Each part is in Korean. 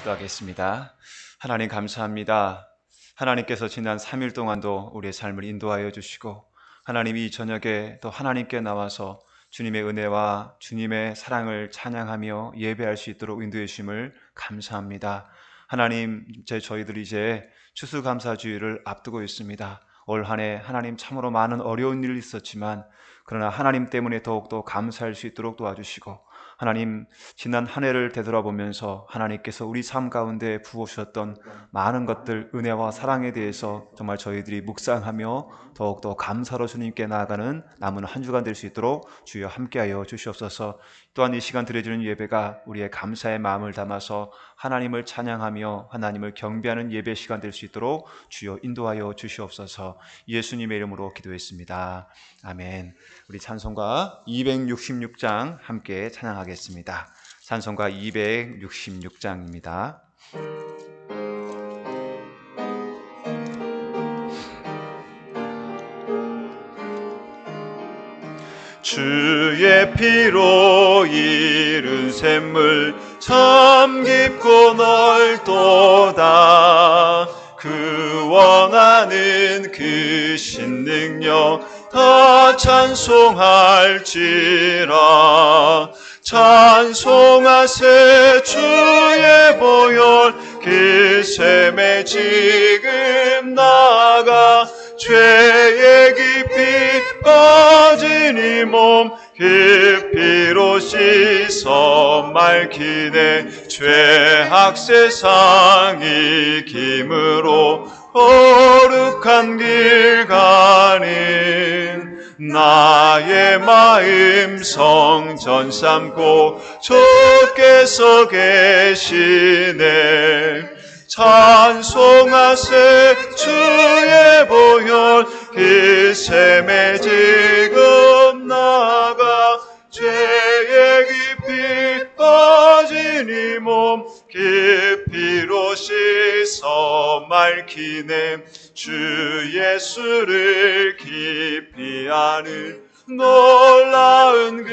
기도하겠습니다. 하나님 감사합니다. 하나님께서 지난 3일 동안도 우리의 삶을 인도하여 주시고 하나님이 이 저녁에 또 하나님께 나와서 주님의 은혜와 주님의 사랑을 찬양하며 예배할 수 있도록 인도해 주심을 감사합니다. 하나님, 저희들이 이제 추수감사주일을 앞두고 있습니다. 올 한 해 하나님 참으로 많은 어려운 일이 있었지만 그러나 하나님 때문에 더욱더 감사할 수 있도록 도와주시고 하나님, 지난 한 해를 되돌아보면서 하나님께서 우리 삶 가운데 부어주셨던 많은 것들, 은혜와 사랑에 대해서 정말 저희들이 묵상하며 더욱더 감사로 주님께 나아가는 남은 한 주간 될 수 있도록 주여 함께하여 주시옵소서. 또한 이 시간 드려지는 예배가 우리의 감사의 마음을 담아서 하나님을 찬양하며 하나님을 경배하는 예배 시간 될 수 있도록 주여 인도하여 주시옵소서. 예수님의 이름으로 기도했습니다. 아멘. 우리 찬송가 266장 함께 찬양하겠습니다. 찬송가 266장입니다. 주의 피로 이룬 샘물 참 깊고 넓도다. 그 원하는 그 신능력 다 찬송할지라. 찬송하세 주의 보혈 그 샘에 지금 나가 죄에 깊이 빠진 이 몸 그 피로 씻어 맑히네. 죄악 세상 이김으로 거룩한 길 가는 나의 마음 성전 삼고 주께서 계시네. 찬송하세 주의 보혈 그 샘에 지금 나가 죄에 깊이 빠진 이 몸 그 피로 씻어 맑히네. 주 예수를 깊이 아는 놀라운 그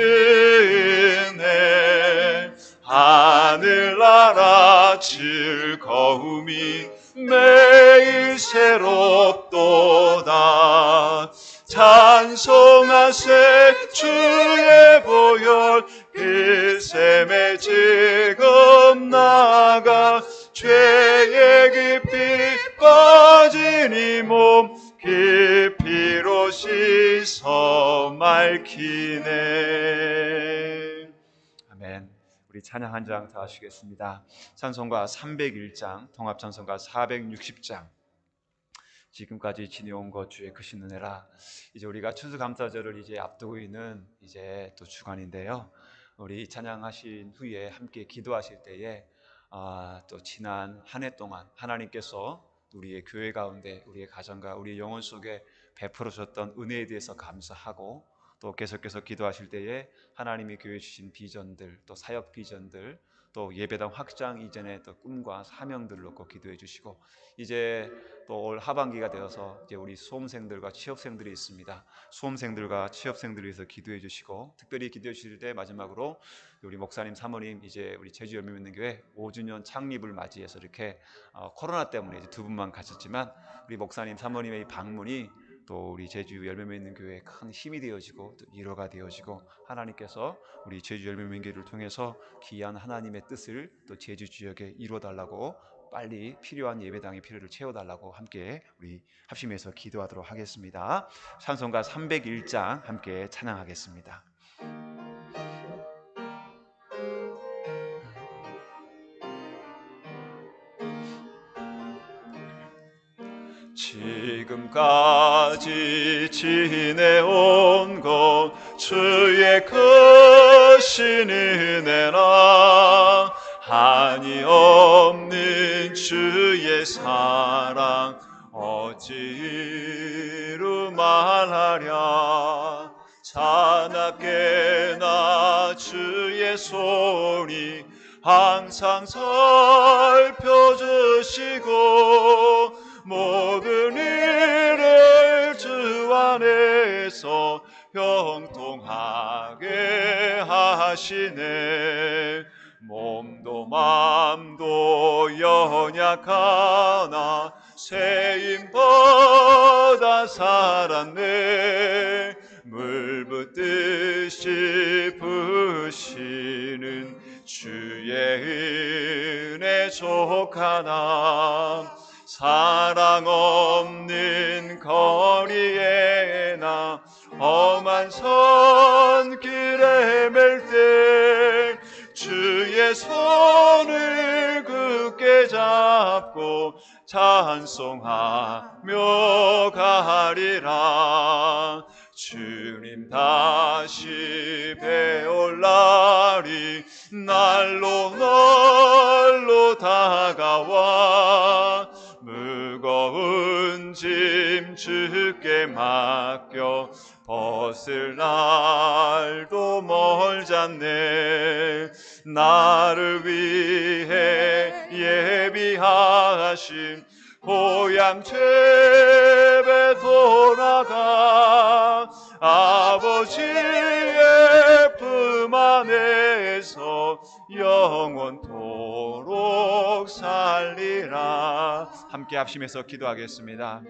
은혜 하늘나라 즐거움이 매일 새롭도다. 찬송하세 주의 보혈 그 샘에 지금 나가 죄에 깊이 빠진 이 몸 그 피로 씻어 맑히네. 아멘. 우리 찬양 한 장 더 하시겠습니다. 찬송가 301장, 통합찬송가 460장. 지금까지 지내온 것 주의 크신 은혜라. 이제 우리가 추수감사절을 이제 앞두고 있는 이제 또 주간인데요. 우리 찬양하신 후에 함께 기도하실 때에 또 지난 한 해 동안 하나님께서 우리의 교회 가운데 우리의 가정과 우리의 영혼 속에 베풀어 주셨던 은혜에 대해서 감사하고 또 계속해서 기도하실 때에 하나님이 교회에 주신 비전들, 또 사역 비전들, 또 예배당 확장 이전의 또 꿈과 사명들을 놓고 기도해 주시고, 이제 또 올 하반기가 되어서 이제 우리 수험생들과 취업생들이 있습니다. 수험생들과 취업생들을 위해서 기도해 주시고, 특별히 기도해 주실 때 마지막으로 우리 목사님 사모님 이제 우리 제주 열매맺는교회 5주년 창립을 맞이해서 이렇게 코로나 때문에 이제 두 분만 가셨지만 우리 목사님 사모님의 이 방문이 또 우리 제주 열매맺는교회에 큰 힘이 되어지고 또 위로가 되어지고, 하나님께서 우리 제주 열매맺는교회를 통해서 귀한 하나님의 뜻을 또 제주 지역에 이루어달라고, 빨리 필요한 예배당의 필요를 채워달라고 함께 우리 합심해서 기도하도록 하겠습니다. 찬송가 301장 함께 찬양하겠습니다. 지금까지 지내온 것 주의 크신 은혜라. 한이 없는 주의 사랑 어찌로 말하랴. 자나깨나 주의 손이 항상 살펴주시고 모든 일을 주 안에서 형통하게 하시네. 몸도 마음도 생각하나 새임보다 살았네. 물 붓듯이 부시는 주의 은혜 족하나 사랑 없는 거리에 나 험한 선길에 맬 때 주의 손을 굳게 잡고 찬송하며 가리라. 주님 다시 배올 날이 날로 다가와 무거운 짐 주께 맡겨 벗을 날도 멀잖네. 나를 위해 예비하신 고향 집에 돌아가 아버지의 품 안에서 영원토록 살리라. 함께 합심해서 기도하겠습니다.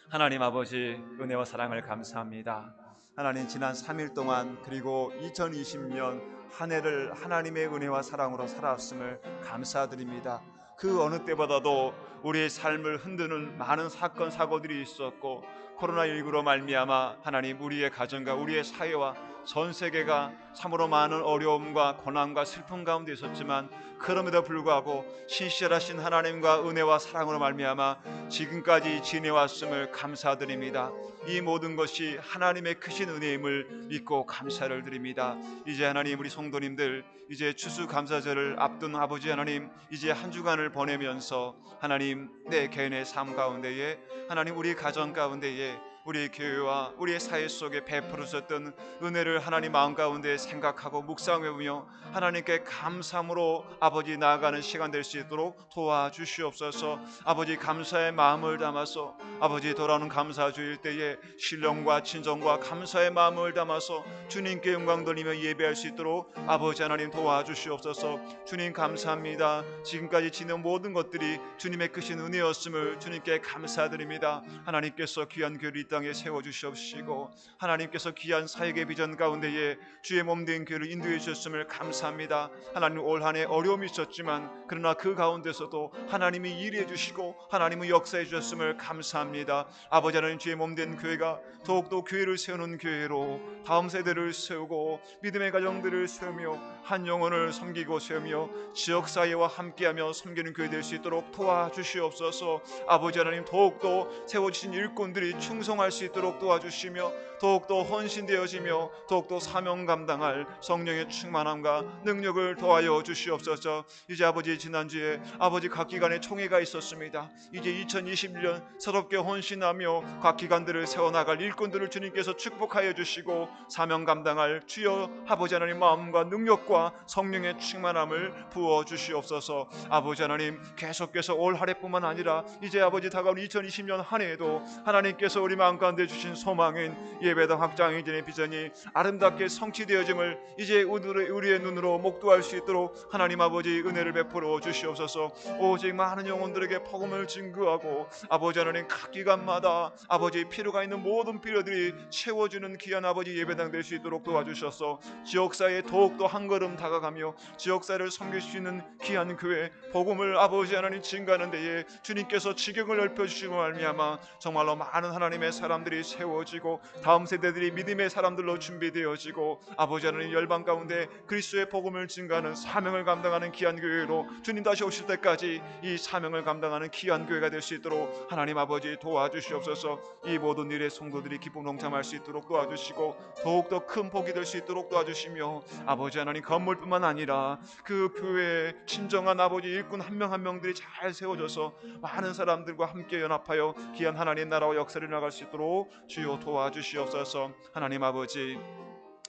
하나님 아버지, 은혜와 사랑을 감사합니다. 하나님, 지난 3일 동안 그리고 2020년 한 해를 하나님의 은혜와 사랑으로 살았음을 감사드립니다. 그 어느 때보다도 우리의 삶을 흔드는 많은 사건 사고들이 있었고, 코로나19로 말미암아 하나님 우리의 가정과 우리의 사회와 전 세계가 참으로 많은 어려움과 고난과 슬픔 가운데 있었지만, 그럼에도 불구하고 신실하신 하나님과 은혜와 사랑으로 말미암아 지금까지 지내왔음을 감사드립니다. 이 모든 것이 하나님의 크신 은혜임을 믿고 감사를 드립니다. 이제 하나님, 우리 성도님들 이제 추수감사절을 앞둔 아버지 하나님, 이제 한 주간을 보내면서 하나님 내 개인의 삶 가운데에, 하나님 우리 가정 가운데에, 우리 교회와 우리의 사회 속에 베풀으셨던 은혜를 하나님 마음 가운데 생각하고 묵상해보며 하나님께 감사함으로 아버지 나아가는 시간 될 수 있도록 도와주시옵소서. 아버지 감사의 마음을 담아서 아버지 돌아오는 감사 주일 때에 신령과 친정과 감사의 마음을 담아서 주님께 영광 돌리며 예배할 수 있도록 아버지 하나님 도와주시옵소서. 주님 감사합니다. 지금까지 지낸 모든 것들이 주님의 크신 은혜였음을 주님께 감사드립니다. 하나님께서 귀한 교회를 이 땅에 세워주시옵시고, 하나님께서 귀한 사역의 비전 가운데에 주의 몸된 교회를 인도해 주셨음을 감사합니다. 하나님, 올 한 해 어려움이 있었지만 그러나 그 가운데서도 하나님이 일해 주시고 하나님은 역사해 주셨음을 감사합니다. 아버지 하나님, 주의 몸된 교회가 더욱더 교회를 세우는 교회로 다음 세대를 세우고 믿음의 가정들을 세우며 한 영혼을 섬기고 세우며 지역사회와 함께하며 섬기는 교회 될 수 있도록 도와주시옵소서. 아버지 하나님, 더욱더 세워주신 일꾼들이 충성할 수 있도록 도와주시며 더욱더 헌신되어지며 더욱더 사명 감당할 성령의 충만함과 능력을 더하여 주시옵소서. 이제 아버지, 지난주에 아버지 각 기관의 총회가 있었습니다. 이제 2021년 새롭게 헌신하며 각 기관들을 세워나갈 일꾼들을 주님께서 축복하여 주시고 사명 감당할 주여 아버지 하나님 마음과 능력과 성령의 충만함을 부어 주시옵소서. 아버지 하나님, 계속해서 올 한 해뿐만 아니라 이제 아버지 다가온 2020년 한 해에도 하나님께서 우리 마음 가운데 주신 소망인 예배당 확장행진의 비전이 아름답게 성취되어짐을 이제 우리의 눈으로 목도할 수 있도록 하나님 아버지 은혜를 베풀어 주시옵소서. 오직 많은 영혼들에게 복음을 증거하고 아버지 하나님 각 기간마다 아버지 필요가 있는 모든 필요들이 채워주는 귀한 아버지 예배당 될 수 있도록 도와주셔서 지역사회에 더욱더 한 걸음 다가가며 지역사회를 섬길 수 있는 귀한 교회 복음을 아버지 하나님 증거하는 데에 주님께서 지경을 넓혀주시고 말미암아 정말로 많은 하나님의 사람들이 세워지고 다음 세대들이 믿음의 사람들로 준비되어지고 아버지 하나님 열방 가운데 그리스도의 복음을 증거하는 사명을 감당하는 귀한 교회로 주님 다시 오실 때까지 이 사명을 감당하는 귀한 교회가 될 수 있도록 하나님 아버지 도와주시옵소서. 이 모든 일에 성도들이 기쁨 동참할 수 있도록 도와주시고 더욱더 큰 복이 될 수 있도록 도와주시며 아버지 하나님 건물뿐만 아니라 그 교회에 친정한 아버지 일꾼 한 명 한 명들이 잘 세워져서 많은 사람들과 함께 연합하여 귀한 하나님 나라와 역사를 나갈 수 있도록 주여 도와주시옵소서. 하나님 아버지,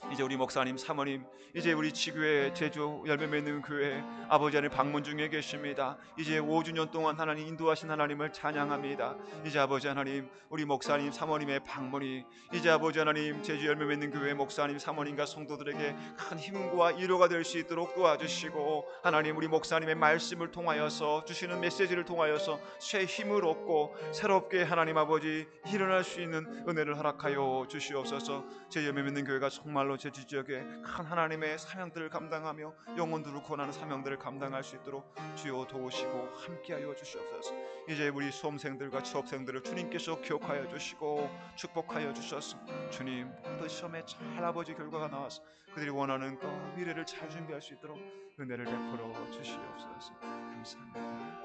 이제 우리 목사님, 사모님, 이제 우리 지교회 제주 열매 맺는 교회 아버지 하나님 방문 중에 계십니다. 이제 5주년 동안 하나님 인도하신 하나님을 찬양합니다. 이제 아버지 하나님 우리 목사님, 사모님의 방문이 이제 아버지 하나님 제주 열매 맺는 교회 목사님, 사모님과 성도들에게 큰 힘과 위로가 될 수 있도록 도와주시고, 하나님 우리 목사님의 말씀을 통하여서 주시는 메시지를 통하여서 새 힘을 얻고 새롭게 하나님 아버지 일어날 수 있는 은혜를 허락하여 주시옵소서. 제 열매 맺는 교회가 정말로 제주 지역에 큰 하나님의 사명들을 감당하며 영혼들을 구원하는 사명들을 감당할 수 있도록 주여 도우시고 함께하여 주시옵소서. 이제 우리 수험생들과 취업생들을 주님께서 기억하여 주시고 축복하여 주셔서 주님 모든 시험에 잘 아버지 결과가 나와서 그들이 원하는 것 미래를 잘 준비할 수 있도록 은혜를 베풀어 주시옵소서. 감사합니다.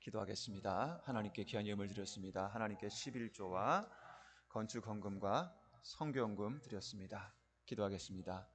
기도하겠습니다. 하나님께 귀한 예물을 드렸습니다. 하나님께 11조와 건축 헌금과 성교헌금 드렸습니다. 기도하겠습니다.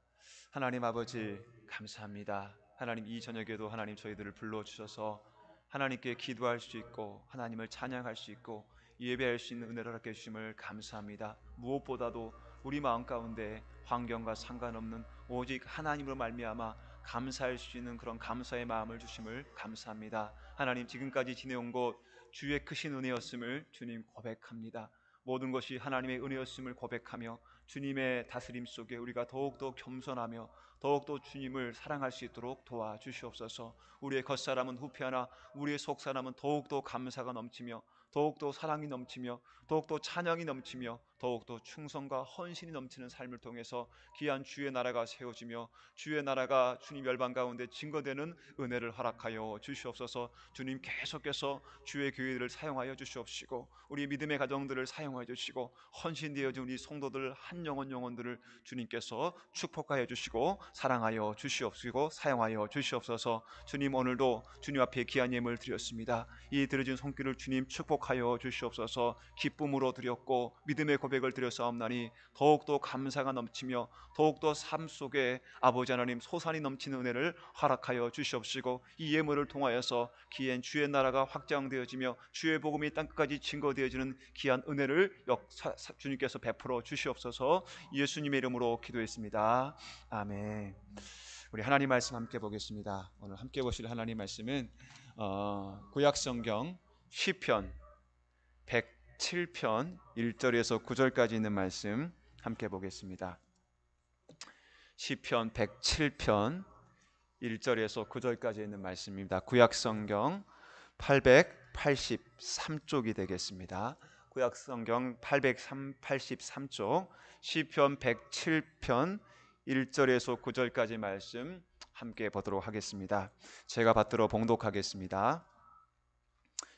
하나님 아버지 감사합니다. 하나님 이 저녁에도 하나님 저희들을 불러주셔서 하나님께 기도할 수 있고 하나님을 찬양할 수 있고 예배할 수 있는 은혜를 허락해 주심을 감사합니다. 무엇보다도 우리 마음 가운데 환경과 상관없는 오직 하나님으로 말미암아 감사할 수 있는 그런 감사의 마음을 주심을 감사합니다. 하나님 지금까지 지내온 것 주의 크신 은혜였음을 주님 고백합니다. 모든 것이 하나님의 은혜였음을 고백하며 주님의 다스림 속에 우리가 더욱더 겸손하며 더욱더 주님을 사랑할 수 있도록 도와주시옵소서. 우리의 겉사람은 후패하나 우리의 속사람은 더욱더 감사가 넘치며 더욱더 사랑이 넘치며 더욱더 찬양이 넘치며 더욱더 충성과 헌신이 넘치는 삶을 통해서 귀한 주의 나라가 세워지며 주의 나라가 주님 열방 가운데 증거되는 은혜를 허락하여 주시옵소서. 주님 계속해서 주의 교회들을 사용하여 주시옵시고 우리 믿음의 가정들을 사용하여 주시고 헌신되어진 우리 성도들 한 영혼들을 주님께서 축복하여 주시고 사랑하여 주시옵시고 사용하여 주시옵소서. 주님 오늘도 주님 앞에 귀한 예물을 드렸습니다. 이 드려진 손길을 주님 축복하여 주시옵소서. 기쁨으로 드렸고 믿음의 고백을 드렸사옵나니 더욱더 감사가 넘치며 더욱더 삶 속에 아버지 하나님 소산이 넘치는 은혜를 허락하여 주시옵시고 이 예물을 통하여서 귀한 주의 나라가 확장되어지며 주의 복음이 땅끝까지 증거되어지는 귀한 은혜를 주님께서 베풀어 주시옵소서. 예수님의 이름으로 기도했습니다. 아멘. 우리 하나님 말씀 함께 보겠습니다. 오늘 함께 보실 하나님 말씀은 구약성경 시편 107편 1절에서 9절까지 있는 말씀 함께 보겠습니다. 시편 107편 1절에서 9절까지 있는 말씀입니다. 구약성경 883쪽이 되겠습니다. 구약성경 883쪽 시편 107편 1절에서 9절까지 말씀 함께 보도록 하겠습니다. 제가 받들어 봉독하겠습니다.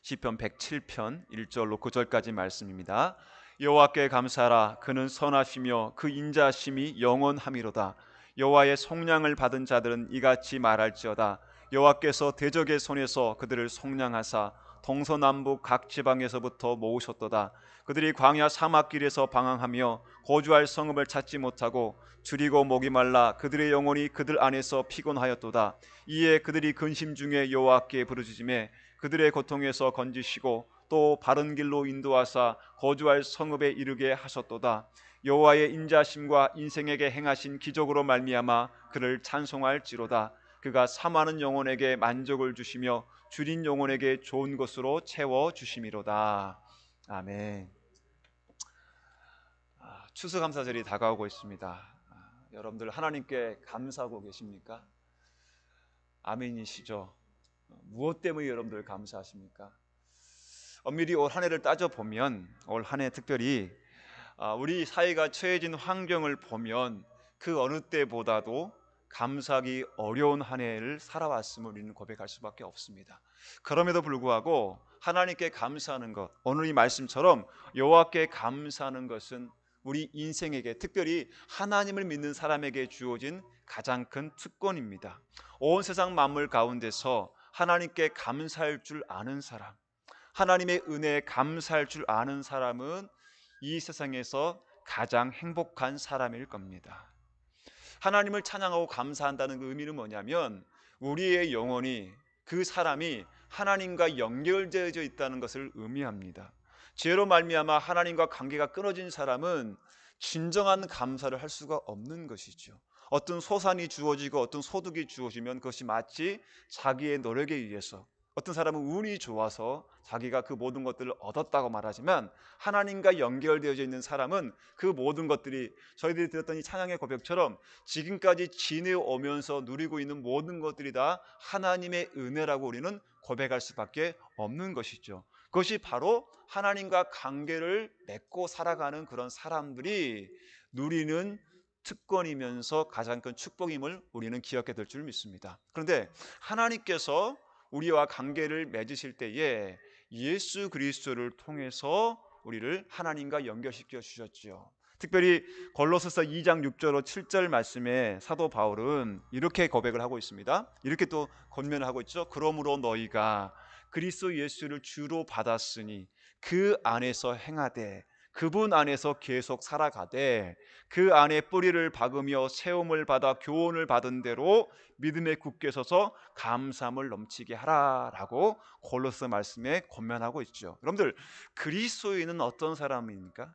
시편 107편 1절로 9절까지 말씀입니다. 여호와께 감사하라. 그는 선하시며 그 인자심이 영원함이로다. 여호와의 속량을 받은 자들은 이같이 말할지어다. 여호와께서 대적의 손에서 그들을 속량하사 동서남북 각 지방에서부터 모으셨도다. 그들이 광야 사막길에서 방황하며 거주할 성읍을 찾지 못하고 줄이고 목이 말라 그들의 영혼이 그들 안에서 피곤하였도다. 이에 그들이 근심 중에 여호와께 부르짖음에 그들의 고통에서 건지시고 또 바른 길로 인도하사 거주할 성읍에 이르게 하셨도다. 여호와의 인자심과 인생에게 행하신 기적으로 말미암아 그를 찬송할지로다. 그가 사모하는 영혼에게 만족을 주시며 줄인 영혼에게 좋은 것으로 채워 주심이로다. 아멘. 추수감사절이 다가오고 있습니다. 여러분들 하나님께 감사하고 계십니까? 아멘이시죠? 무엇 때문에 여러분들 감사하십니까? 엄밀히 올 한 해를 따져보면 올 한 해 특별히 우리 사회가 처해진 환경을 보면 그 어느 때보다도 감사하기 어려운 한 해를 살아왔음을 우리는 고백할 수밖에 없습니다. 그럼에도 불구하고 하나님께 감사하는 것, 오늘 이 말씀처럼 여호와께 감사하는 것은 우리 인생에게 특별히 하나님을 믿는 사람에게 주어진 가장 큰 특권입니다. 온 세상 만물 가운데서 하나님께 감사할 줄 아는 사람, 하나님의 은혜에 감사할 줄 아는 사람은 이 세상에서 가장 행복한 사람일 겁니다. 하나님을 찬양하고 감사한다는 그 의미는 뭐냐면 우리의 영혼이, 그 사람이 하나님과 연결되어져 있다는 것을 의미합니다. 죄로 말미암아 하나님과 관계가 끊어진 사람은 진정한 감사를 할 수가 없는 것이죠. 어떤 소산이 주어지고 어떤 소득이 주어지면 그것이 마치 자기의 노력에 의해서, 어떤 사람은 운이 좋아서 자기가 그 모든 것들을 얻었다고 말하지만, 하나님과 연결되어져 있는 사람은 그 모든 것들이 저희들이 들었던 이 찬양의 고백처럼 지금까지 지내오면서 누리고 있는 모든 것들이 다 하나님의 은혜라고 우리는 고백할 수밖에 없는 것이죠. 그것이 바로 하나님과 관계를 맺고 살아가는 그런 사람들이 누리는 특권이면서 가장 큰 축복임을 우리는 기억해야 될 줄 믿습니다. 그런데 하나님께서 우리와 관계를 맺으실 때에 예수 그리스도를 통해서 우리를 하나님과 연결시켜 주셨죠. 특별히 골로새서 2장 6절로 7절 말씀에 사도 바울은 이렇게 고백을 하고 있습니다. 이렇게 또 권면을 하고 있죠. 그러므로 너희가 그리스도 예수를 주로 받았으니 그 안에서 행하되 그분 안에서 계속 살아가되 그 안에 뿌리를 박으며 세움을 받아 교훈을 받은 대로 믿음에 굳게 서서 감사함을 넘치게 하라라고 골로새 말씀에 권면하고 있죠. 여러분들, 그리스도인은 어떤 사람입니까?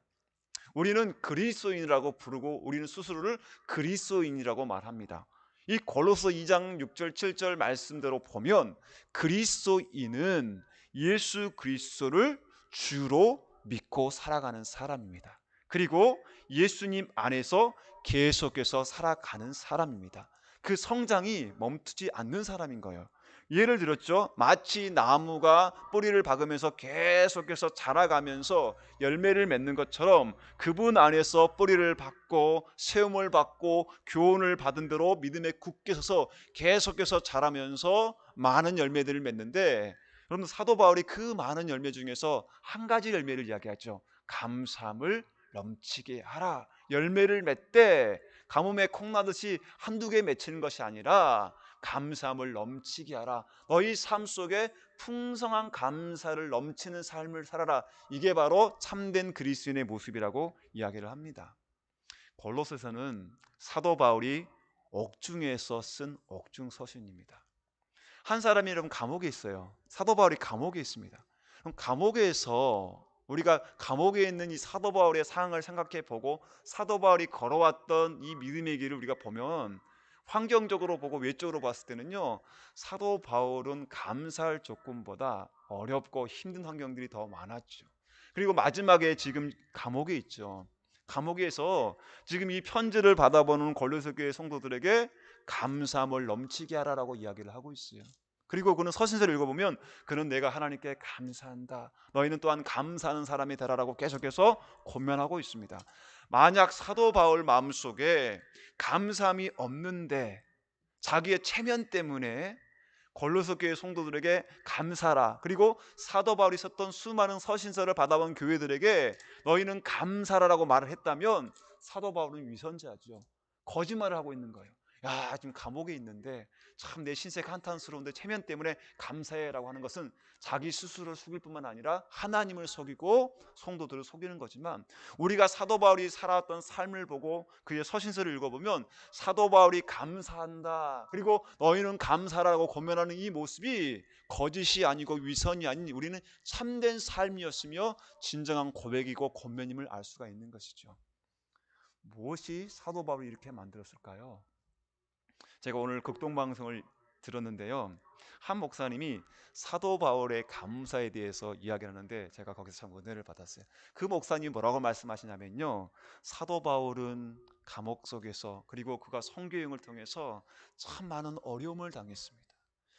우리는 그리스도인이라고 부르고 우리는 스스로를 그리스도인이라고 말합니다. 이 골로새 2장 6절 7절 말씀대로 보면 그리스도인은 예수 그리스도를 주로 믿고 살아가는 사람입니다. 그리고 예수님 안에서 계속해서 살아가는 사람입니다. 그 성장이 멈추지 않는 사람인 거예요. 예를 들었죠. 마치 나무가 뿌리를 박으면서 계속해서 자라가면서 열매를 맺는 것처럼 그분 안에서 뿌리를 받고 세움을 받고 교훈을 받은 대로 믿음에 굳게 서서 계속해서 자라면서 많은 열매들을 맺는데, 여러분, 사도 바울이 그 많은 열매 중에서 한 가지 열매를 이야기하죠. 감사함을 넘치게 하라. 열매를 맺되 가뭄에 콩나듯이 한두 개 맺히는 것이 아니라 감사함을 넘치게 하라. 너희 삶 속에 풍성한 감사를 넘치는 삶을 살아라. 이게 바로 참된 그리스도인의 모습이라고 이야기를 합니다. 골로새서는 사도 바울이 옥중에서 쓴 옥중 서신입니다. 한 사람이 여러분 감옥에 있어요. 사도 바울이 감옥에 있습니다. 그럼 감옥에서 우리가 감옥에 있는 이 사도 바울의 상황을 생각해 보고 사도 바울이 걸어왔던 이 믿음의 길을 우리가 보면, 환경적으로 보고 외적으로 봤을 때는요, 사도 바울은 감사할 조건보다 어렵고 힘든 환경들이 더 많았죠. 그리고 마지막에 지금 감옥에 있죠. 감옥에서 지금 이 편지를 받아보는 골로새 교회 성도들에게 감사함을 넘치게 하라라고 이야기를 하고 있어요. 그리고 그는 서신서를 읽어보면 그는 내가 하나님께 감사한다, 너희는 또한 감사하는 사람이 되라라고 계속해서 권면하고 있습니다. 만약 사도 바울 마음속에 감사함이 없는데 자기의 체면 때문에 골로새 교회 성도들에게 감사라, 그리고 사도 바울이 썼던 수많은 서신서를 받아본 교회들에게 너희는 감사라라고 말을 했다면 사도 바울은 위선자죠. 거짓말을 하고 있는 거예요. 야, 지금 감옥에 있는데 참 내 신세가 한탄스러운데 체면 때문에 감사해라고 하는 것은 자기 스스로를 속일 뿐만 아니라 하나님을 속이고 성도들을 속이는 거지만, 우리가 사도 바울이 살아왔던 삶을 보고 그의 서신서를 읽어보면 사도 바울이 감사한다, 그리고 너희는 감사라고 권면하는 이 모습이 거짓이 아니고 위선이 아닌 우리는 참된 삶이었으며 진정한 고백이고 권면임을 알 수가 있는 것이죠. 무엇이 사도 바울이 이렇게 만들었을까요? 제가 오늘 극동방송을 들었는데요, 한 목사님이 사도 바울의 감사에 대해서 이야기하는데 제가 거기서 참 은혜를 받았어요. 그 목사님이 뭐라고 말씀하시냐면요, 사도 바울은 감옥 속에서, 그리고 그가 선교행을 통해서 참 많은 어려움을 당했습니다.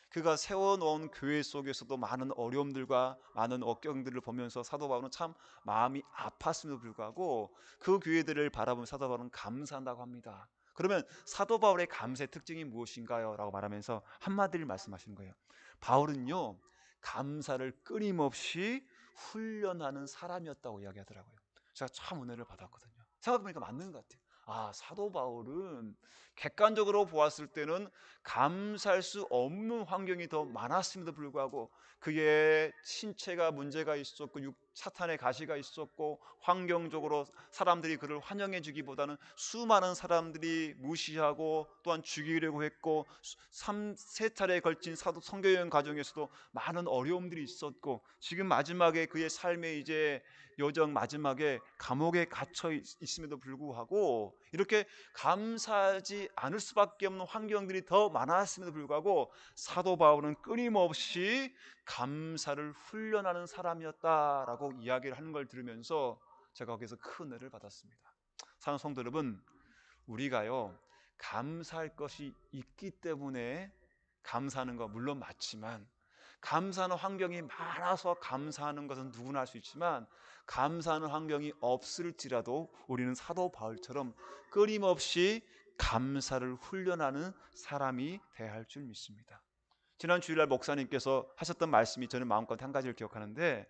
그가 세워놓은 교회 속에서도 많은 어려움들과 많은 억경들을 보면서 사도 바울은 참 마음이 아팠음에도 불구하고 그 교회들을 바라보면 사도 바울은 감사한다고 합니다. 그러면 사도 바울의 감사의 특징이 무엇인가요? 라고 말하면서 한마디를 말씀하시는 거예요. 바울은요, 감사를 끊임없이 훈련하는 사람이었다고 이야기하더라고요. 제가 참 은혜를 받았거든요. 생각해보니까 맞는 것 같아요. 아, 사도 바울은 객관적으로 보았을 때는 감사할 수 없는 환경이 더 많았음에도 불구하고 그의 신체가 문제가 있었고 사탄의 가시가 있었고 환경적으로 사람들이 그를 환영해 주기보다는 수많은 사람들이 무시하고 또한 죽이려고 했고 세 차례에 걸친 사도 선교여행 과정에서도 많은 어려움들이 있었고 지금 마지막에 그의 삶의 이제 여정 마지막에 감옥에 갇혀 있음에도 불구하고 이렇게 감사하지 않을 수밖에 없는 환경들이 더 많았음에도 불구하고 사도 바울은 끊임없이 감사를 훈련하는 사람이었다라고 이야기를 하는 걸 들으면서 제가 거기서 큰 은혜를 받았습니다. 사랑하는 성도 여러분, 우리가요 감사할 것이 있기 때문에 감사하는 거 물론 맞지만 감사하는 환경이 많아서 감사하는 것은 누구나 할 수 있지만 감사하는 환경이 없을지라도 우리는 사도 바울처럼 끊임없이 감사를 훈련하는 사람이 돼야 할 줄 믿습니다. 지난 주일날 목사님께서 하셨던 말씀이 저는 마음껏 한 가지를 기억하는데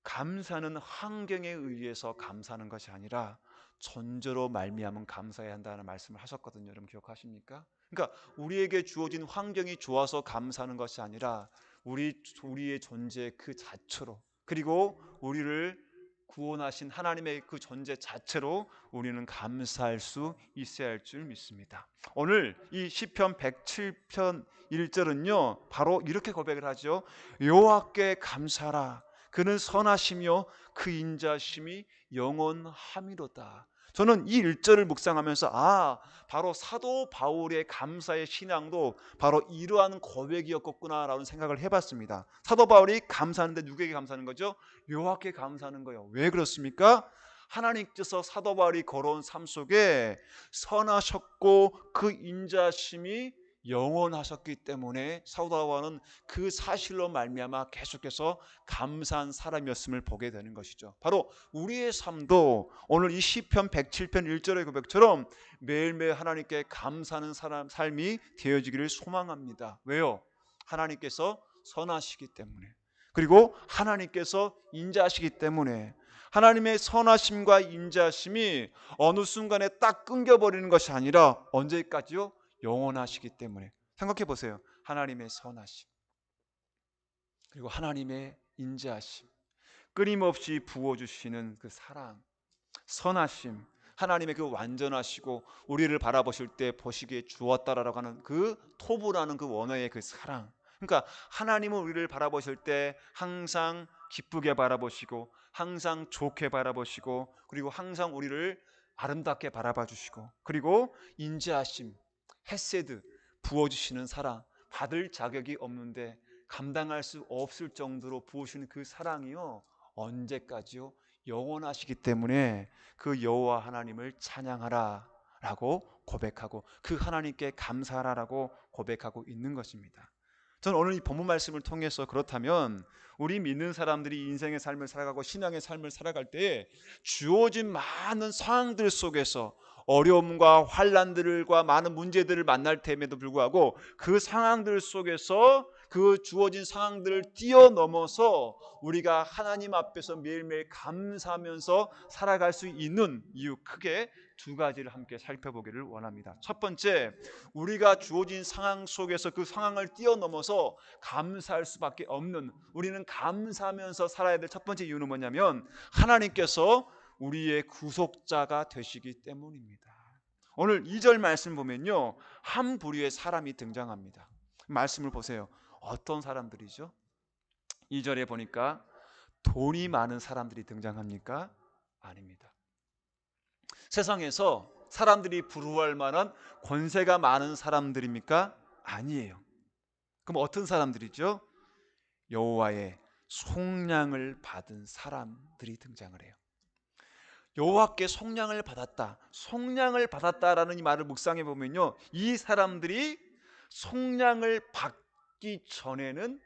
감사는 환경에 의해서 감사하는 것이 아니라 전저로 말미암은 감사해야 한다는 말씀을 하셨거든요. 여러분 기억하십니까? 그러니까 우리에게 주어진 환경이 좋아서 감사하는 것이 아니라 우리의 존재 그 자체로 그리고 우리를 구원하신 하나님의 그 존재 자체로 우리는 감사할 수 있어야 할 줄 믿습니다. 오늘 이 시편 107편 1절은요 바로 이렇게 고백을 하죠. 여호와께 감사하라. 그는 선하시며 그 인자심이 영원함이로다. 저는 이 1절을 묵상하면서 바로 사도 바울의 감사의 신앙도 바로 이러한 고백이었겠구나라는 생각을 해봤습니다. 사도 바울이 감사하는데 누구에게 감사하는 거죠? 여호와께 감사하는 거예요. 왜 그렇습니까? 하나님께서 사도 바울이 걸어온 삶 속에 선하셨고 그 인자심이 영원하셨기 때문에 사도 바울은 그 사실로 말미암아 계속해서 감사한 사람이었음을 보게 되는 것이죠. 바로 우리의 삶도 오늘 이 시편 107편 1절의 고백처럼 매일매일 하나님께 감사하는 삶이 되어지기를 소망합니다. 왜요? 하나님께서 선하시기 때문에 그리고 하나님께서 인자하시기 때문에 하나님의 선하심과 인자하심이 어느 순간에 딱 끊겨버리는 것이 아니라 언제까지요? 영원하시기 때문에 생각해 보세요. 하나님의 선하심 그리고 하나님의 인자하심 끊임없이 부어주시는 그 사랑 선하심 하나님의 그 완전하시고 우리를 바라보실 때 보시기에 주었다라고 하는 그 토부라는 그 원어의 그 사랑 그러니까 하나님은 우리를 바라보실 때 항상 기쁘게 바라보시고 항상 좋게 바라보시고 그리고 항상 우리를 아름답게 바라봐 주시고 그리고 인자하심 헤세드 부어주시는 사랑 받을 자격이 없는데 감당할 수 없을 정도로 부어주시는 그 사랑이요 언제까지요? 영원하시기 때문에 그 여호와 하나님을 찬양하라 라고 고백하고 그 하나님께 감사하라라고 고백하고 있는 것입니다. 저는 오늘 이 본문 말씀을 통해서 그렇다면 우리 믿는 사람들이 인생의 삶을 살아가고 신앙의 삶을 살아갈 때 주어진 많은 상황들 속에서 어려움과 환난들과 많은 문제들을 만날 때에도 불구하고 그 상황들 속에서 그 주어진 상황들을 뛰어넘어서 우리가 하나님 앞에서 매일매일 감사하면서 살아갈 수 있는 이유 크게 두 가지를 함께 살펴보기를 원합니다. 첫 번째, 우리가 주어진 상황 속에서 그 상황을 뛰어넘어서 감사할 수밖에 없는 우리는 감사하면서 살아야 될 첫 번째 이유는 뭐냐면 하나님께서 우리의 구속자가 되시기 때문입니다. 오늘 2절 말씀 보면요 한 부류의 사람이 등장합니다. 말씀을 보세요. 어떤 사람들이죠? 2절에 보니까 돈이 많은 사람들이 등장합니까? 아닙니다. 세상에서 사람들이 부러워할 만한 권세가 많은 사람들입니까? 아니에요. 그럼 어떤 사람들이죠? 여호와의 속량을 받은 사람들이 등장을 해요. 여호와께 속량을 받았다. 속량을 받았다라는 이 말을 묵상해 보면요, 이 사람들이 속량을 받기 전에는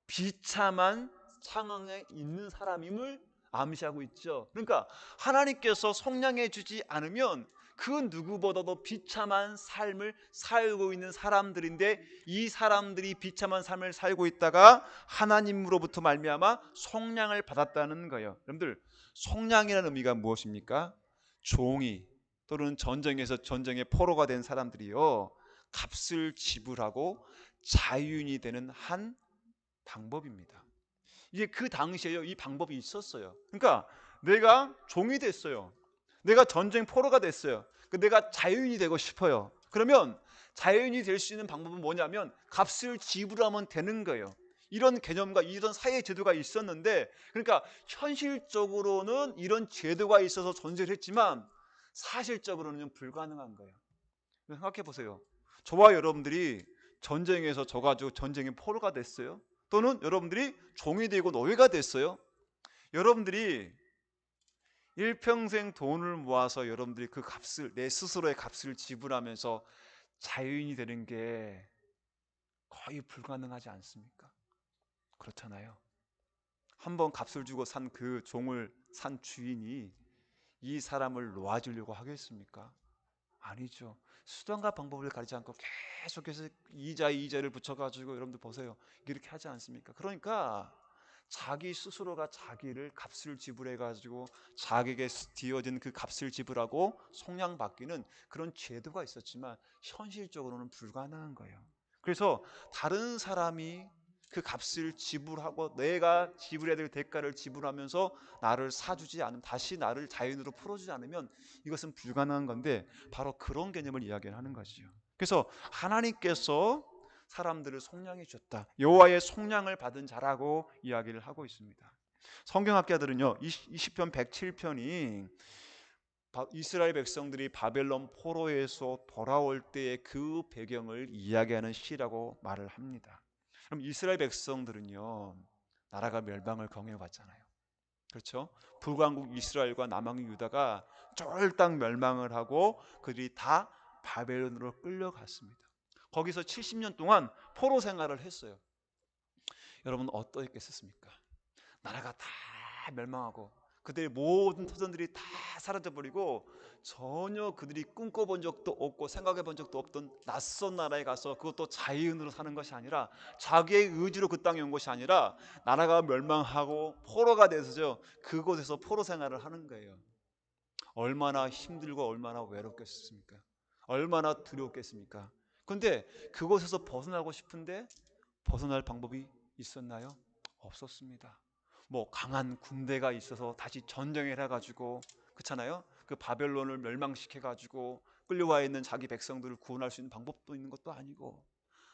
비참한 상황에 있는 사람임을 암시하고 있죠. 그러니까 하나님께서 속량해 주지 않으면 그 누구보다도 비참한 삶을 살고 있는 사람들인데 이 사람들이 비참한 삶을 살고 있다가 하나님으로부터 말미암아 속량을 받았다는 거예요. 여러분들 속량이라는 의미가 무엇입니까? 종이 또는 전쟁의 포로가 된 사람들이요 값을 지불하고 자유인이 되는 한 방법입니다. 이게 그 당시에요, 이 방법이 있었어요. 그러니까 내가 종이 됐어요. 내가 전쟁 포로가 됐어요. 내가 자유인이 되고 싶어요. 그러면 자유인이 될 수 있는 방법은 뭐냐면 값을 지불하면 되는 거예요. 이런 개념과 이런 사회 제도가 있었는데, 그러니까 현실적으로는 이런 제도가 있어서 존재를 했지만 사실적으로는 불가능한 거예요. 생각해 보세요. 저와 여러분들이 전쟁에서 져가지고 전쟁의 포로가 됐어요. 또는 여러분들이 종이 되고 노예가 됐어요. 여러분들이 일평생 돈을 모아서 여러분들이 그 값을, 내 스스로의 값을 지불하면서 자유인이 되는 게 거의 불가능하지 않습니까? 그렇잖아요. 한번 값을 주고 산 그 종을 산 주인이 이 사람을 놓아주려고 하겠습니까? 아니죠. 수단과 방법을 가리지 않고 계속해서 이자를 붙여가지고, 여러분들 보세요, 이렇게 하지 않습니까? 그러니까 자기 스스로가 자기를 값을 지불해가지고 자기에게 뒤어진 그 값을 지불하고 속량받기는 그런 제도가 있었지만 현실적으로는 불가능한 거예요. 그래서 다른 사람이 그 값을 지불하고 내가 지불해야 될 대가를 지불하면서 나를 사주지 않으면, 다시 나를 자연으로 풀어주지 않으면 이것은 불가능한 건데, 바로 그런 개념을 이야기하는 것이죠. 그래서 하나님께서 사람들을 속량해 주셨다, 여호와의 속량을 받은 자라고 이야기를 하고 있습니다. 성경학자들은요, 이 시편 107편이 이스라엘 백성들이 바벨론 포로에서 돌아올 때의 그 배경을 이야기하는 시라고 말을 합니다. 그럼 이스라엘 백성들은요, 나라가 멸망을 경험해봤잖아요. 그렇죠? 북왕국 이스라엘과 남왕국 유다가 쫄딱 멸망을 하고 그들이 다 바벨론으로 끌려갔습니다. 거기서 70년 동안 포로 생활을 했어요. 여러분 어떠했겠습니까? 나라가 다 멸망하고 그들의 모든 터전들이 다 사라져버리고 전혀 그들이 꿈꿔본 적도 없고 생각해 본 적도 없던 낯선 나라에 가서, 그것도 자유인으로 사는 것이 아니라 자기의 의지로 그 땅에 온 것이 아니라 나라가 멸망하고 포로가 돼서죠, 그곳에서 포로 생활을 하는 거예요. 얼마나 힘들고 얼마나 외롭겠습니까? 얼마나 두려웠겠습니까? 그런데 그곳에서 벗어나고 싶은데 벗어날 방법이 있었나요? 없었습니다. 뭐 강한 군대가 있어서 다시 전쟁을 해가지고, 그렇잖아요, 그 바벨론을 멸망시켜가지고 끌려와 있는 자기 백성들을 구원할 수 있는 방법도 있는 것도 아니고,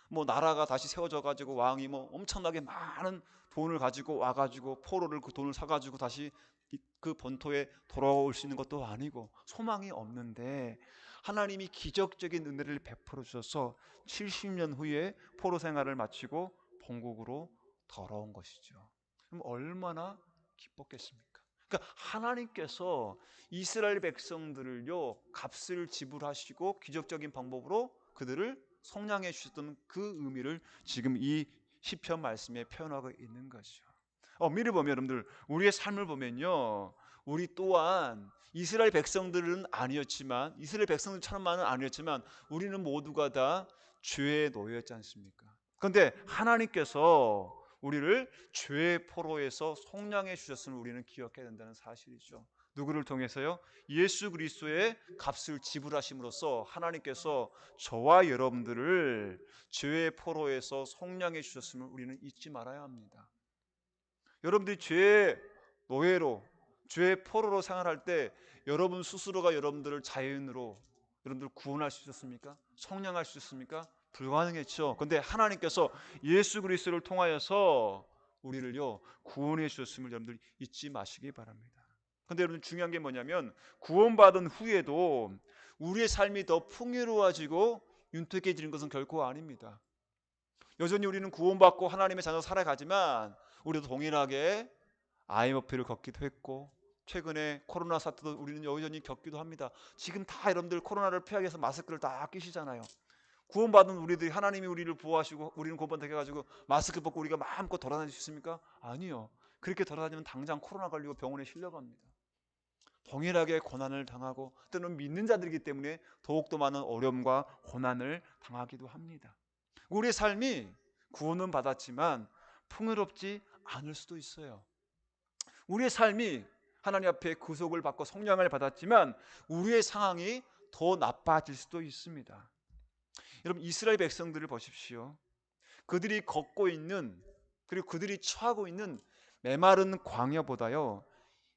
뭐 나라가 다시 세워져가지고 왕이 뭐 엄청나게 많은 돈을 가지고 와가지고 포로를, 그 돈을 사가지고 다시 그 본토에 돌아올 수 있는 것도 아니고, 소망이 없는데 하나님이 기적적인 은혜를 베풀어 주셔서 70년 후에 포로 생활을 마치고 본국으로 돌아온 것이죠. 그럼 얼마나 기뻤겠습니까? 그러니까 하나님께서 이스라엘 백성들을요, 값을 지불하시고 기적적인 방법으로 그들을 속량해 주셨던 그 의미를 지금 이 시편 말씀에 표현하고 있는 거죠. 미리 보면, 여러분들 우리의 삶을 보면요, 우리 또한 이스라엘 백성들은 아니었지만, 이스라엘 백성들처럼만은 아니었지만 우리는 모두가 다 죄의 노예였지 않습니까? 그런데 하나님께서 우리를 죄의 포로에서 속량해 주셨음을 우리는 기억해야 된다는 사실이죠. 누구를 통해서요? 예수 그리스도의 값을 지불하심으로써 하나님께서 저와 여러분들을 죄의 포로에서 속량해 주셨음을 우리는 잊지 말아야 합니다. 여러분들이 죄의 노예로, 죄의 포로로 생활할 때 여러분 스스로가 여러분들을 자유인으로 여러분들을 구원할 수 있었습니까? 속량할 수 있었습니까? 불가능했죠. 그런데 하나님께서 예수 그리스도를 통하여서 우리를요 구원해 주셨음을 여러분들 잊지 마시기 바랍니다. 그런데 여러분 중요한 게 뭐냐면, 구원받은 후에도 우리의 삶이 더 풍요로워지고 윤택해지는 것은 결코 아닙니다. 여전히 우리는 구원받고 하나님의 자녀로 살아가지만 우리도 동일하게 IMF를 겪기도 했고, 최근에 코로나 사태도 우리는 여전히 겪기도 합니다. 지금 다 여러분들 코로나를 피하기 위해서 마스크를 다 끼시잖아요. 구원받은 우리들이, 하나님이 우리를 보호하시고 우리는 구원받게 해가지고 마스크 벗고 우리가 마음껏 돌아다닐 수 있습니까? 아니요. 그렇게 돌아다니면 당장 코로나 걸리고 병원에 실려갑니다. 동일하게 고난을 당하고, 또는 믿는 자들이기 때문에 더욱더 많은 어려움과 고난을 당하기도 합니다. 우리의 삶이 구원은 받았지만 풍요롭지 않을 수도 있어요. 우리의 삶이 하나님 앞에 구속을 받고 성령을 받았지만 우리의 상황이 더 나빠질 수도 있습니다. 여러분 이스라엘 백성들을 보십시오. 그들이 걷고 있는, 그리고 그들이 처하고 있는 메마른 광야보다요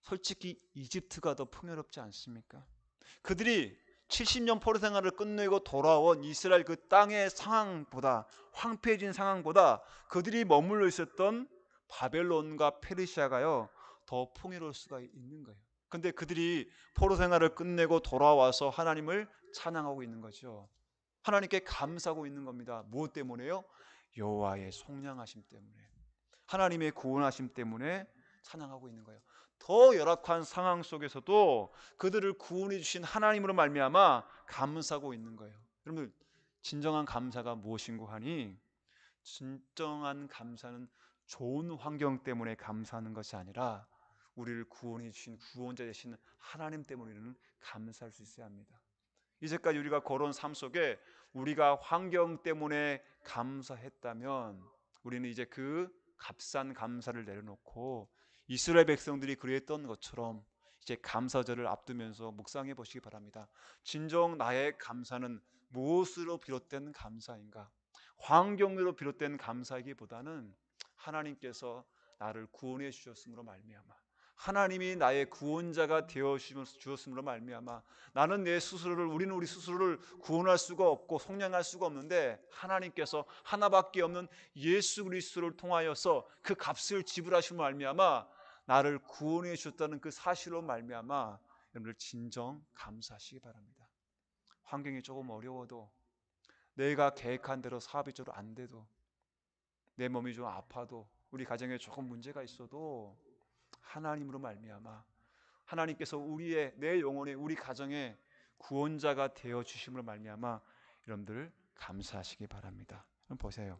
솔직히 이집트가 더 풍요롭지 않습니까? 그들이 70년 포로 생활을 끝내고 돌아온 이스라엘 그 땅의 상황보다, 황폐해진 상황보다 그들이 머물러 있었던 바벨론과 페르시아가요 더 풍요로울 수가 있는 거예요. 근데 그들이 포로 생활을 끝내고 돌아와서 하나님을 찬양하고 있는 거죠. 하나님께 감사하고 있는 겁니다. 무엇 때문에요? 여호와의 속량하심 때문에, 하나님의 구원하심 때문에 찬양하고 있는 거예요. 더 열악한 상황 속에서도 그들을 구원해 주신 하나님으로 말미암아 감사하고 있는 거예요. 여러분, 진정한 감사가 무엇인고 하니, 진정한 감사는 좋은 환경 때문에 감사하는 것이 아니라 우리를 구원해 주신 구원자 되신 하나님 때문에 우리는 감사할 수 있어야 합니다. 이제까지 우리가 걸어온 삶 속에 우리가 환경 때문에 감사했다면 우리는 이제 그 값싼 감사를 내려놓고 이스라엘 백성들이 그랬던 것처럼 이제 감사절을 앞두면서 묵상해 보시기 바랍니다. 진정 나의 감사는 무엇으로 비롯된 감사인가? 환경으로 비롯된 감사이기보다는 하나님께서 나를 구원해 주셨음으로 말미암아, 하나님이 나의 구원자가 되어 주었음으로 말미암아, 나는 내 스스로를, 우리는 우리 스스로를 구원할 수가 없고 속량할 수가 없는데 하나님께서 하나밖에 없는 예수 그리스도를 통하여서 그 값을 지불하심으로 말미암아 나를 구원해 주셨다는 그 사실로 말미암아 여러분들 진정 감사하시기 바랍니다. 환경이 조금 어려워도, 내가 계획한 대로 사업이 좀 안 돼도, 내 몸이 좀 아파도, 우리 가정에 조금 문제가 있어도 하나님으로 말미암아 하나님께서 우리의, 내 영혼의, 우리 가정의 구원자가 되어 주심으로 말미암아 여러분들 감사하시기 바랍니다. 그럼 보세요.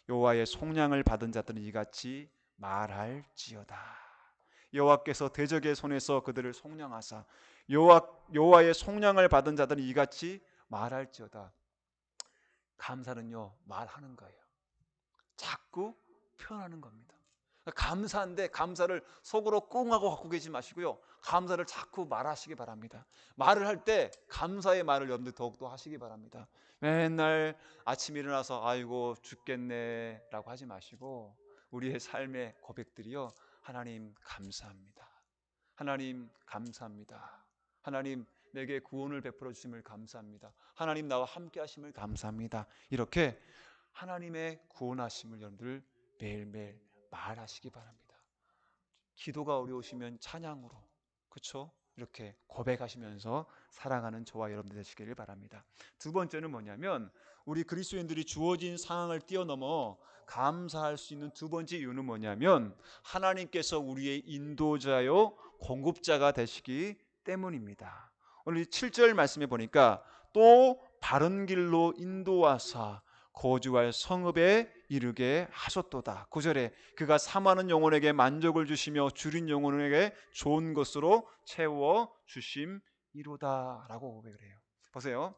여호와의 속량을 받은 자들은 이같이 말할지어다. 여호와께서 대적의 손에서 그들을 속량하사, 여호와의 속량을 받은 자들은 이같이 말할지어다. 감사는요 말하는 거예요. 자꾸 표현하는 겁니다. 감사한데 감사를 속으로 꿍 하고 갖고 계시지 마시고요, 감사를 자꾸 말하시기 바랍니다. 말을 할 때 감사의 말을 여러분들 더욱더 하시기 바랍니다. 맨날 아침에 일어나서 아이고 죽겠네 라고 하지 마시고 우리의 삶의 고백들이요, 하나님 감사합니다, 하나님 감사합니다, 하나님 내게 구원을 베풀어 주심을 감사합니다, 하나님 나와 함께 하심을 감사합니다. 이렇게 하나님의 구원하심을 여러분들 매일매일 말하시기 바랍니다. 기도가 어려우시면 찬양으로, 그렇죠? 이렇게 고백하시면서 살아가는 저와 여러분들 되시기를 바랍니다. 두 번째는 뭐냐면, 우리 그리스도인들이 주어진 상황을 뛰어넘어 감사할 수 있는 두 번째 이유는 뭐냐면, 하나님께서 우리의 인도자요 공급자가 되시기 때문입니다. 오늘 7절 말씀에 보니까 또 바른 길로 인도하사 거주할 성읍에 이르게 하셨도다. 9절에 그가 사모하는 영혼에게 만족을 주시며 줄인 영혼에게 좋은 것으로 채워 주심이로다 라고 고백을 해요. 보세요,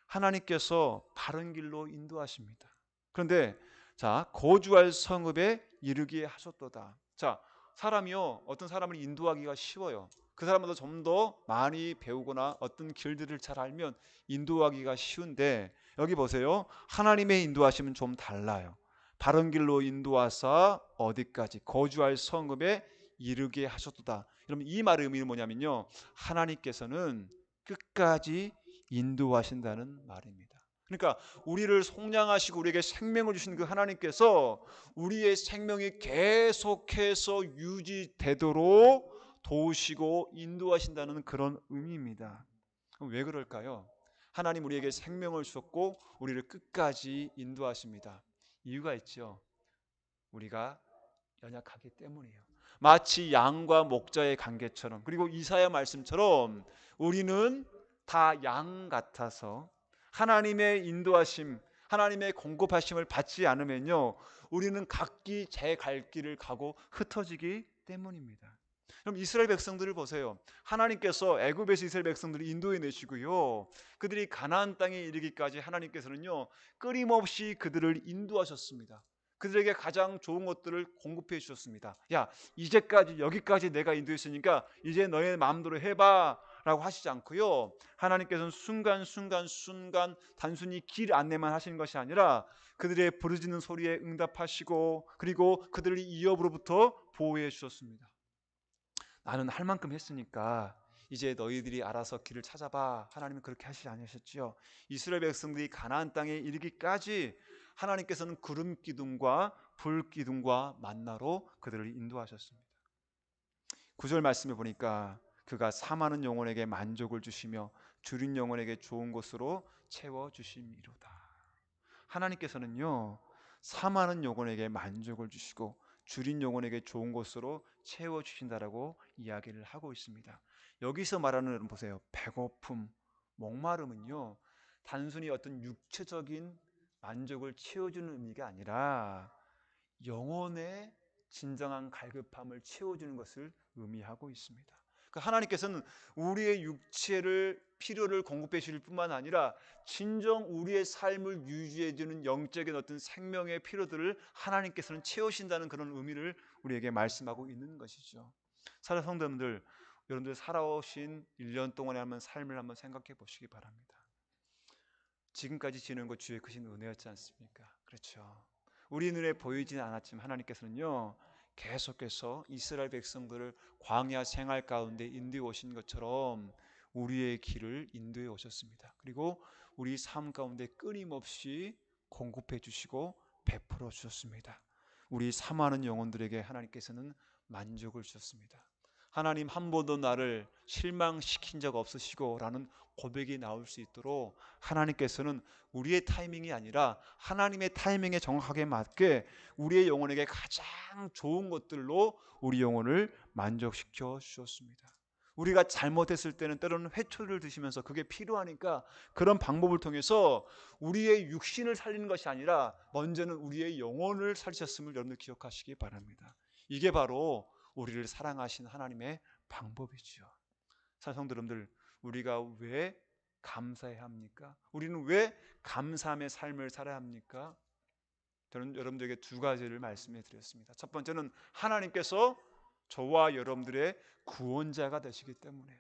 하나님께서 바른 길로 인도하십니다. 그런데 자, 거주할 성읍에 이르게 하셨도다. 자, 사람이요 어떤 사람을 인도하기가 쉬워요. 그 사람보다 좀 더 많이 배우거나 어떤 길들을 잘 알면 인도하기가 쉬운데, 여기 보세요, 하나님의 인도하심은 좀 달라요. 바른 길로 인도하사 어디까지? 거주할 성읍에 이르게 하셨도다. 여러분, 이 말의 의미는 뭐냐면요, 하나님께서는 끝까지 인도하신다는 말입니다. 그러니까 우리를 속량하시고 우리에게 생명을 주신 그 하나님께서 우리의 생명이 계속해서 유지되도록 도우시고 인도하신다는 그런 의미입니다. 왜 그럴까요? 하나님 우리에게 생명을 주셨고 우리를 끝까지 인도하십니다. 이유가 있죠. 우리가 연약하기 때문이에요. 마치 양과 목자의 관계처럼, 그리고 이사야 말씀처럼 우리는 다 양 같아서 하나님의 인도하심, 하나님의 공급하심을 받지 않으면요, 우리는 각기 제 갈 길을 가고 흩어지기 때문입니다. 그럼 이스라엘 백성들을 보세요. 하나님께서 애굽에서 이스라엘 백성들을 인도해 내시고요, 그들이 가나안 땅에 이르기까지 하나님께서는요 끊임없이 그들을 인도하셨습니다. 그들에게 가장 좋은 것들을 공급해 주셨습니다. 야, 이제까지 여기까지 내가 인도했으니까 이제 너의 마음대로 해봐 라고 하시지 않고요, 하나님께서는 순간 단순히 길 안내만 하시는 것이 아니라 그들의 부르짖는 소리에 응답하시고 그리고 그들을 위협으로부터 보호해 주셨습니다. 나는 할 만큼 했으니까 이제 너희들이 알아서 길을 찾아봐. 하나님은 그렇게 하시지 않으셨지요. 이스라엘 백성들이 가나안 땅에 이르기까지 하나님께서는 구름 기둥과 불 기둥과 만나로 그들을 인도하셨습니다. 9절 말씀에 보니까 그가 사많은 영혼에게 만족을 주시며 줄인 영혼에게 좋은 곳으로 채워 주심이로다. 하나님께서는요, 사많은 영혼에게 만족을 주시고 줄인 영혼에게 좋은 곳으로 채워 주신다라고 이야기를 하고 있습니다. 여기서 말하는, 보세요, 배고픔, 목마름은요, 단순히 어떤 육체적인 만족을 채워주는 의미가 아니라 영혼의 진정한 갈급함을 채워주는 것을 의미하고 있습니다. 하나님께서는 우리의 육체를 필요를 공급해 주실 뿐만 아니라 진정 우리의 삶을 유지해 주는 영적인 어떤 생명의 필요들을 하나님께서는 채우신다는 그런 의미를 우리에게 말씀하고 있는 것이죠. 사랑하는 성도님들, 여러분들 살아오신 1년 동안의 한번 삶을 한번 생각해 보시기 바랍니다. 지금까지 지는 것 주의 크신 은혜였지 않습니까? 그렇죠. 우리 눈에 보이지는 않았지만 하나님께서는요, 계속해서 이스라엘 백성들을 광야 생활 가운데 인도해 오신 것처럼 우리의 길을 인도해 오셨습니다. 그리고 우리 삶 가운데 끊임없이 공급해 주시고 베풀어 주셨습니다. 우리 사모하는 영혼들에게 하나님께서는 만족을 주셨습니다. 하나님, 한 번도 나를 실망시킨 적 없으시고 라는 고백이 나올 수 있도록 하나님께서는 우리의 타이밍이 아니라 하나님의 타이밍에 정확하게 맞게 우리의 영혼에게 가장 좋은 것들로 우리 영혼을 만족시켜 주셨습니다. 우리가 잘못했을 때는 때로는 회초리를 드시면서 그게 필요하니까 그런 방법을 통해서 우리의 육신을 살리는 것이 아니라 먼저는 우리의 영혼을 살리셨음을 여러분들 기억하시기 바랍니다. 이게 바로 우리를 사랑하신 하나님의 방법이죠. 사랑하는 여러분들, 우리가 왜 감사해야 합니까? 우리는 왜 감사함의 삶을 살아야 합니까? 저는 여러분들에게 두 가지를 말씀해 드렸습니다. 첫 번째는 하나님께서 저와 여러분들의 구원자가 되시기 때문에,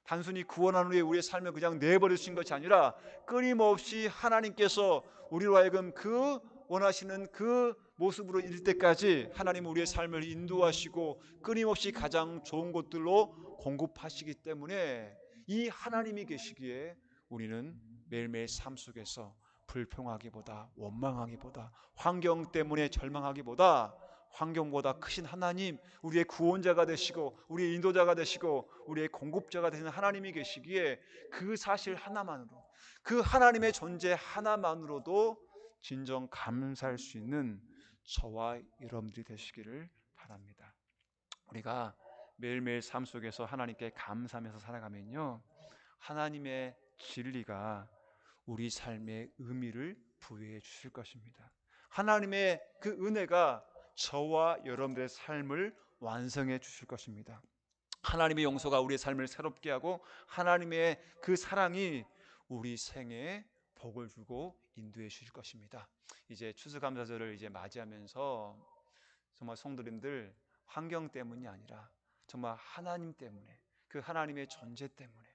단순히 구원한 후에 우리의 삶을 그냥 내버리신 것이 아니라 끊임없이 하나님께서 우리로 하여금 그 원하시는 그 모습으로 이를 때까지 하나님은 우리의 삶을 인도하시고 끊임없이 가장 좋은 것들로 공급하시기 때문에 이 하나님이 계시기에 우리는 매일매일 삶 속에서 불평하기보다, 원망하기보다, 환경 때문에 절망하기보다 환경보다 크신 하나님, 우리의 구원자가 되시고 우리의 인도자가 되시고 우리의 공급자가 되시는 하나님이 계시기에 그 사실 하나만으로, 그 하나님의 존재 하나만으로도 진정 감사할 수 있는 저와 여러분들이 되시기를 바랍니다. 우리가 매일매일 삶 속에서 하나님께 감사하면서 살아가면요, 하나님의 진리가 우리 삶의 의미를 부여해 주실 것입니다. 하나님의 그 은혜가 저와 여러분들의 삶을 완성해 주실 것입니다. 하나님의 용서가 우리의 삶을 새롭게 하고 하나님의 그 사랑이 우리 생에 복을 주고 인도해 주실 것입니다. 이제 추수감사절을 이제 맞이하면서 정말 성도님들, 환경 때문이 아니라 정말 하나님 때문에, 그 하나님의 존재 때문에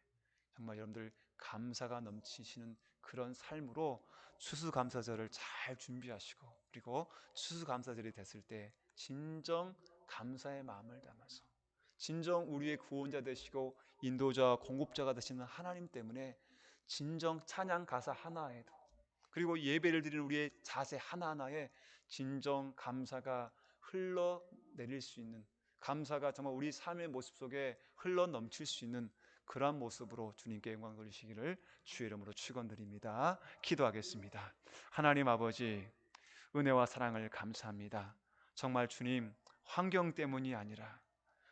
정말 여러분들 감사가 넘치시는 그런 삶으로 추수감사절을 잘 준비하시고, 그리고 추수감사절이 됐을 때 진정 감사의 마음을 담아서 진정 우리의 구원자 되시고 인도자 공급자가 되시는 하나님 때문에 진정 찬양 가사 하나에도, 그리고 예배를 드리는 우리의 자세 하나하나에 진정 감사가 흘러내릴 수 있는, 감사가 정말 우리 삶의 모습 속에 흘러 넘칠 수 있는 그러한 모습으로 주님께 영광 돌리시기를 주의 이름으로 축원드립니다. 기도하겠습니다. 하나님 아버지, 은혜와 사랑을 감사합니다. 정말 주님, 환경 때문이 아니라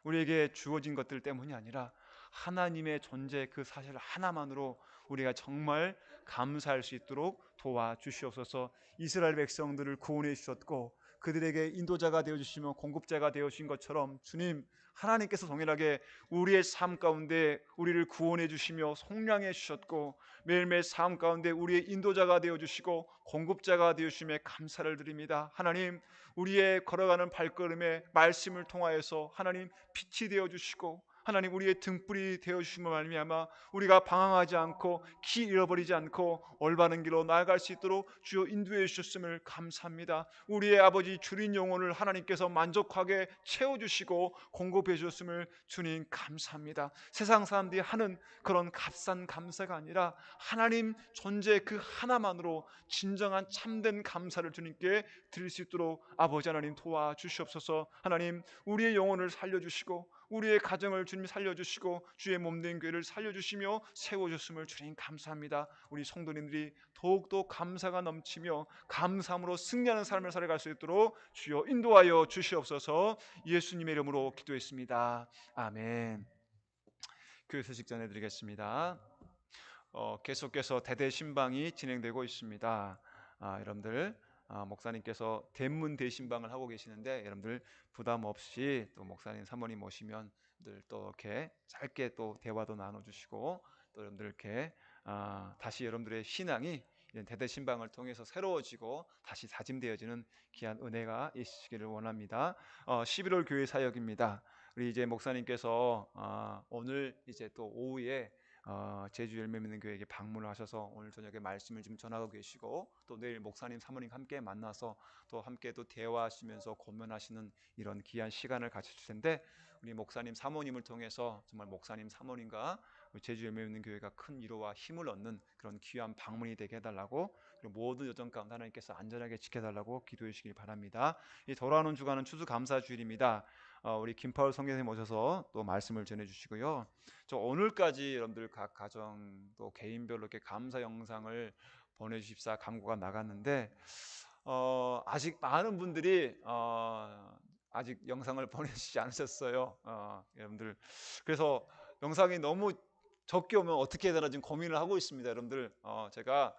우리에게 주어진 것들 때문이 아니라 하나님의 존재 그 사실 하나만으로 우리가 정말 감사할 수 있도록 도와주시옵소서. 이스라엘 백성들을 구원해 주셨고 그들에게 인도자가 되어주시며 공급자가 되어주신 것처럼 주님, 하나님께서 동일하게 우리의 삶 가운데 우리를 구원해 주시며 속량해 주셨고 매일매일 삶 가운데 우리의 인도자가 되어주시고 공급자가 되어주심에 감사를 드립니다. 하나님, 우리의 걸어가는 발걸음에 말씀을 통하여서 하나님 빛이 되어주시고 하나님 우리의 등불이 되어주심을 말미암아 우리가 방황하지 않고 길 잃어버리지 않고 올바른 길로 나아갈 수 있도록 주여 인도해 주셨음을 감사합니다. 우리의 아버지 주린 영혼을 하나님께서 만족하게 채워주시고 공급해 주셨음을 주님 감사합니다. 세상 사람들이 하는 그런 값싼 감사가 아니라 하나님 존재 그 하나만으로 진정한 참된 감사를 주님께 드릴 수 있도록 아버지 하나님 도와주시옵소서. 하나님 우리의 영혼을 살려주시고 우리의 가정을 주님 살려주시고 주의 몸된 교회를 살려주시며 세워주심을 주님 감사합니다. 우리 성도님들이 더욱더 감사가 넘치며 감사함으로 승리하는 삶을 살아갈 수 있도록 주여 인도하여 주시옵소서. 예수님의 이름으로 기도했습니다. 아멘. 교회 소식 전해드리겠습니다. 계속해서 대대신방이 진행되고 있습니다. 여러분들 목사님께서 대문 대신방을 하고 계시는데 여러분들 부담 없이 또 목사님 사모님 오시면 또 이렇게 짧게 또 대화도 나눠주시고 또 여러분들 이렇게 다시 여러분들의 신앙이 대대신방을 통해서 새로워지고 다시 다짐되어지는 귀한 은혜가 있으시기를 원합니다. 11월 교회 사역입니다. 우리 이제 목사님께서 오늘 이제 또 오후에 제주 열매 맺는 교회에 방문을 하셔서 오늘 저녁에 말씀을 좀 전하고 계시고 또 내일 목사님 사모님 함께 만나서 또 함께 또 대화하시면서 고면하시는 이런 귀한 시간을 가지실 텐데 우리 목사님 사모님을 통해서 정말 목사님 사모님과 제주 열매 맺는 교회가 큰 위로와 힘을 얻는 그런 귀한 방문이 되게 해달라고 그리고 모든 여정 가운데 하나님께서 안전하게 지켜달라고 기도해 주시길 바랍니다. 이 돌아오는 주간은 추수감사주일입니다. 우리 김파울 선교사님 오셔서 또 말씀을 전해주시고요. 저 오늘까지 여러분들 각 가정 또 개인별로 이렇게 감사 영상을 보내주십사 광고가 나갔는데 아직 많은 분들이 아직 영상을 보내주시지 않으셨어요. 여러분들 그래서 영상이 너무 적게 오면 어떻게 해야 되나 지금 고민을 하고 있습니다. 여러분들 제가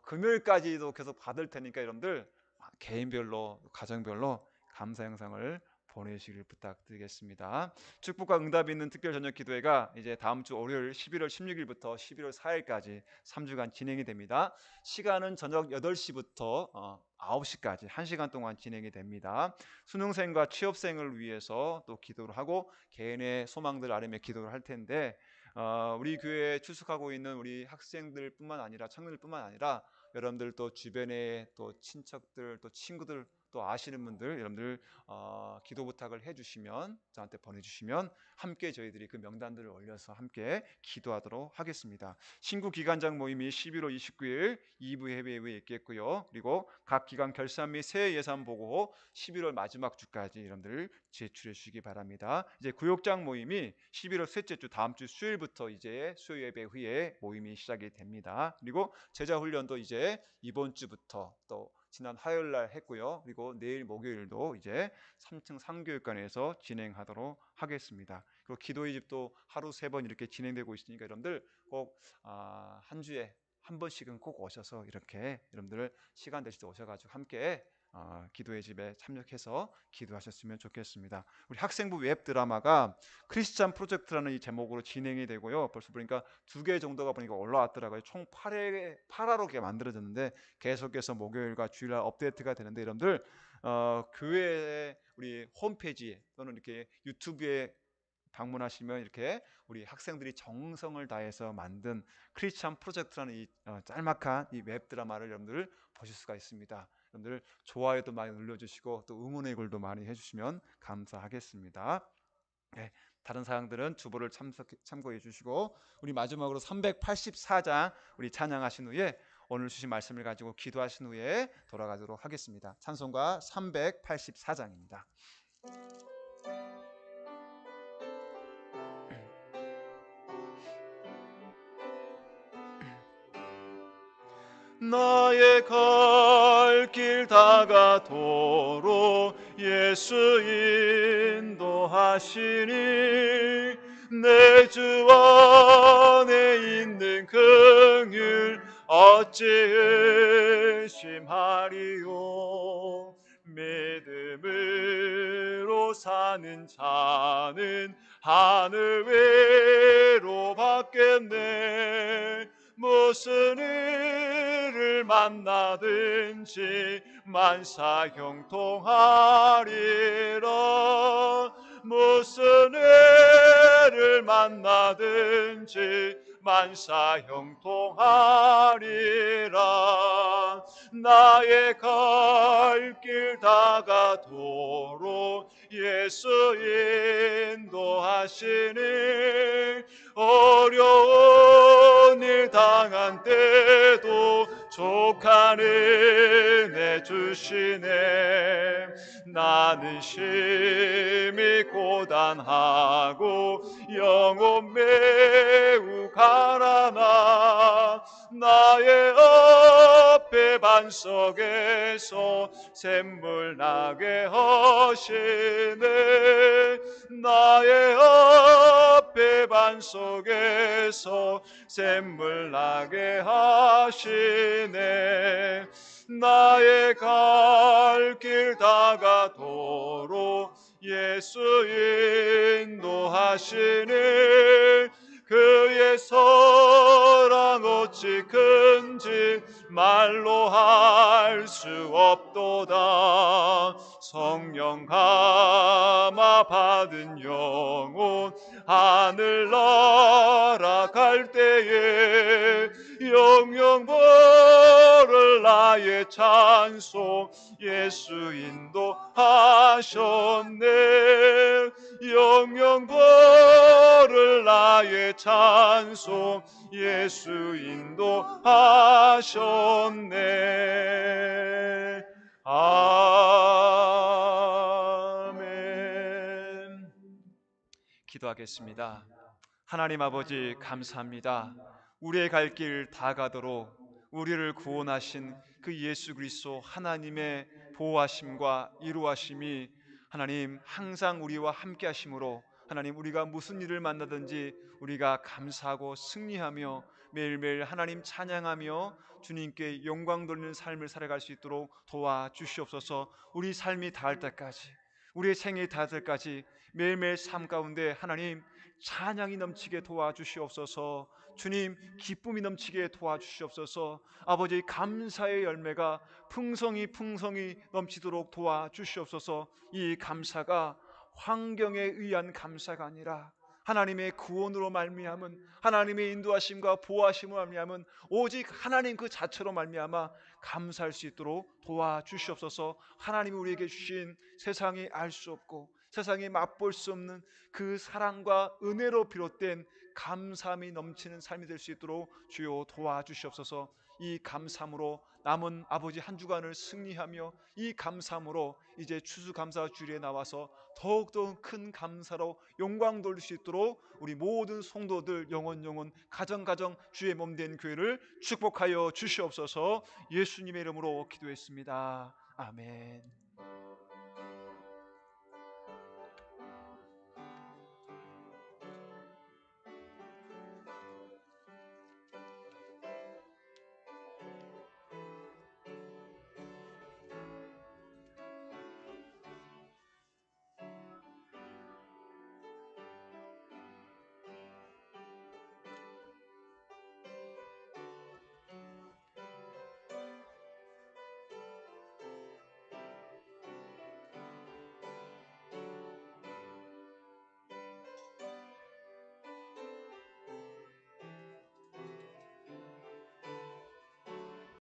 금요일까지도 계속 받을 테니까 여러분들 개인별로 가정별로 감사 영상을 보내시길 부탁드리겠습니다. 축복과 응답이 있는 특별 저녁 기도회가 이제 다음 주 월요일 11월 16일부터 11월 4일까지 3주간 진행이 됩니다. 시간은 저녁 8시부터 9시까지 1시간 동안 진행이 됩니다. 수능생과 취업생을 위해서 또 기도를 하고 개인의 소망들 아뢰며 기도를 할 텐데 우리 교회에 출석하고 있는 우리 학생들뿐만 아니라 청년들뿐만 아니라 여러분들 또 주변에 또 친척들 또 친구들 또 아시는 분들 여러분들 기도 부탁을 해주시면 저한테 보내주시면 함께 저희들이 그 명단들을 올려서 함께 기도하도록 하겠습니다. 신구 기관장 모임이 11월 29일 2부 예배에 있겠고요. 그리고 각 기관 결산 및 새해 예산 보고 11월 마지막 주까지 여러분들 제출해 주시기 바랍니다. 이제 구역장 모임이 11월 셋째 주 다음 주 수요일부터 이제 수요 예배 후에 모임이 시작이 됩니다. 그리고 제자 훈련도 이제 이번 주부터 또 지난 화요일 날 했고요. 그리고 내일 목요일도 이제 3층 상교육관에서 진행하도록 하겠습니다. 그리고 기도의 집도 하루 3번 이렇게 진행되고 있으니까 여러분들 꼭 한 주에 한 번씩은 꼭 오셔서 이렇게 여러분들 시간 되실 때 오셔가지고 함께 기도의 집에 참여해서 기도하셨으면 좋겠습니다. 우리 학생부 웹 드라마가 크리스찬 프로젝트라는 이 제목으로 진행이 되고요. 벌써 보니까 2개 정도가 보니까 올라왔더라고요. 총 8화로 만들어졌는데 계속해서 목요일과 주일날 업데이트가 되는데 여러분들 교회 우리 홈페이지 또는 이렇게 유튜브에 방문하시면 이렇게 우리 학생들이 정성을 다해서 만든 크리스찬 프로젝트라는 이 짤막한 이 웹 드라마를 여러분들 보실 수가 있습니다. 여러분들 좋아요도 많이 눌러주시고 또 응원의 글도 많이 해주시면 감사하겠습니다. 네, 다른 사항들은 주보를 참고해 주시고 우리 마지막으로 384장 우리 찬양하신 후에 오늘 주신 말씀을 가지고 기도하신 후에 돌아가도록 하겠습니다. 찬송가 384장입니다. 나의 갈 길 다가도록 예수 인도하시니 내 주 안에 있는 긍휼 어찌 의심하리요. 믿음으로 사는 자는 하늘 위로 받겠네. 무슨 일을 만나든지 만사 형통하리라. 무슨 때를 만나든지 만사 형통하리라. 나의 갈 길 다가도록 예수 인도하시니 어려운 일 당한 때도 족한 은혜 주시네. 나는 심히 고단하고 영혼 매우 가라나 나의 앞에 반석에서 샘물 나게 하시네. 나의 앞에 반석에서 샘물 나게 하시네. 나의 갈 길 다가도록 예수 인도하시니 그의 사랑 어찌 큰지 말로 할 수 없도다. 성령 감화 받은 영혼 하늘 날아갈 때에 영영 벌을 나의 찬송 예수 인도하셨네. 영영 벌을 나의 찬송 예수 인도하셨네. 아멘. 기도하겠습니다. 하나님 아버지 감사합니다. 우리의 갈 길 다 가도록 우리를 구원하신 그 예수 그리스도 하나님의 보호하심과 이루하심이 하나님 항상 우리와 함께 하심으로 하나님 우리가 무슨 일을 만나든지 우리가 감사하고 승리하며 매일매일 하나님 찬양하며 주님께 영광 돌리는 삶을 살아갈 수 있도록 도와주시옵소서. 우리 삶이 닿을 때까지 우리의 생이 닿을 때까지 매일매일 삶 가운데 하나님 찬양이 넘치게 도와주시옵소서. 주님 기쁨이 넘치게 도와주시옵소서. 아버지 감사의 열매가 풍성히 넘치도록 도와주시옵소서. 이 감사가 환경에 의한 감사가 아니라 하나님의 구원으로 말미암은 하나님의 인도하심과 보호하심으로 말미암은 오직 하나님 그 자체로 말미암아 감사할 수 있도록 도와주시옵소서. 하나님이 우리에게 주신 세상이 알 수 없고 세상이 맛볼 수 없는 그 사랑과 은혜로 비롯된 감사함이 넘치는 삶이 될 수 있도록 주여 도와주시옵소서. 이 감사함으로 남은 아버지 한 주간을 승리하며 이 감사함으로 이제 추수감사 주일에 나와서 더욱더 큰 감사로 영광 돌릴 수 있도록 우리 모든 성도들 영혼 가정 주의 몸된 교회를 축복하여 주시옵소서. 예수님의 이름으로 기도했습니다. 아멘.